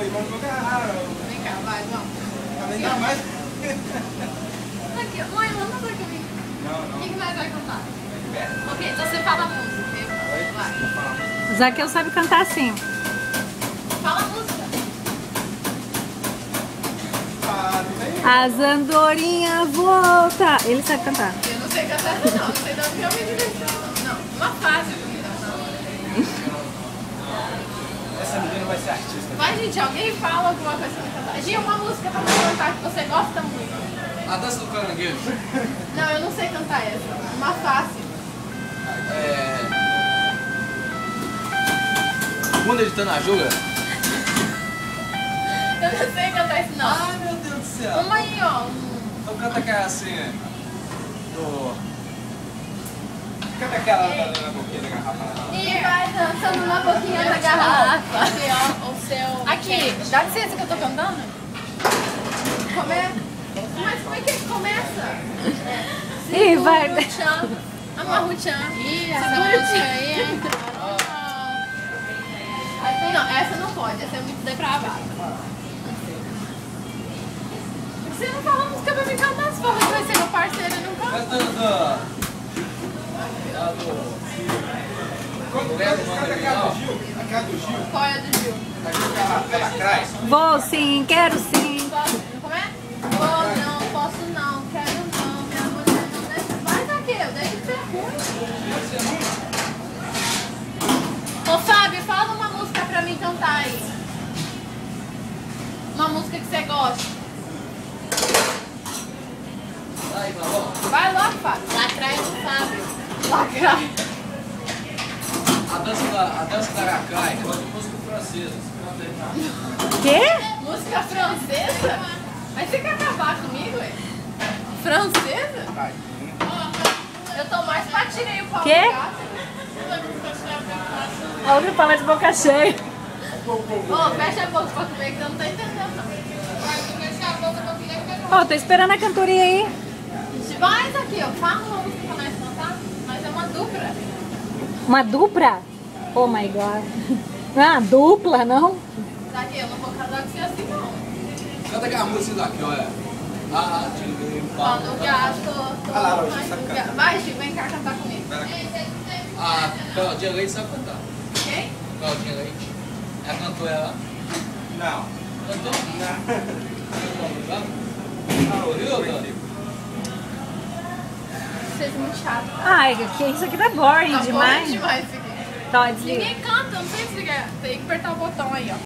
Oi, vamos jogar. Vem cá, vai, vamos. Não, mas... Aqui, mãe, manda pra comigo. Não. O que nós vai cantar? Ok, então você fala a música. Vai. O Zaqueu sabe cantar assim. Fala a música. As andorinhas volta. Ele sabe cantar. Eu não sei cantar essa não, não sei de onde eu me diverti. Não, uma fase de imitação. Essa menina vai ser artista. Vai, gente, alguém fala alguma coisa pra me cantar. Gia, uma música pra me cantar que você gosta muito. A dança do caranguejo. Não, eu não sei cantar essa. Uma fácil. Quando ele tá na juga? Eu não sei cantar isso não. Ai, meu Deus do céu. Uma aí, ó. Então canta aquela assim, do... Canta aquela da boquinha da garrafa. E vai dançando na boquinha da garrafa. Aqui, ó, o seu... Aqui, dá licença que eu tô cantando? Mas como é que começa? Ih, vai. Amarruchan. Ih, essa música aí. Não, essa não pode, essa é muito depravada. Você não fala música pra me cantar, você fala que vai ser meu parceiro e não canta. Canta Canta aquela do Gil. Aquela do Gil. Qual é a do Gil? Aquela Crais. Vou sim, quero sim. Como é? Vou não, posso não, quero não, minha mulher não deixa. Vai, Zaqueu, deixa de ser ruim. Ô Fábio, fala uma música pra mim cantar aí. Uma música que você gosta. Aí, tá bom? Vai logo, Fábio. Lacraia do Fábio. Lacraia. A dança da Aracai é uma música francesa. Canta aí. Quê? Música francesa? Mas você quer acabar comigo, ué? Francesa? Eu tô mais pra tirei o pau do Quê? gato. A outra fala de boca cheia. Ô, fecha a boca pra comer que eu não tô entendendo, não. Fecha a boca pra comer que eu Ó, tô esperando a cantoria aí. Vai, Zaqueu, fala uma música pra nós cantar. Mas é uma dupla. Uma dupla? Oh my god. Ah, dupla, não? Zaqueu, eu não vou casar com você assim, não. Canta aquela música daqui, olha. Quando o gato... Ah lá, Roger, sabe cantar. Vai, Gil, vem cá cantar comigo. A Claudinha Leite sabe cantar. Quem? Claudinha Leite. Ela cantou ela. Não. Cantou? Não. Vocês são muito chatos. Ai, que isso aqui tá boring Tá demais. bom demais isso aqui. Tá, desliga. Ninguém canta, não sei desligar. Tem que apertar o botão aí, ó.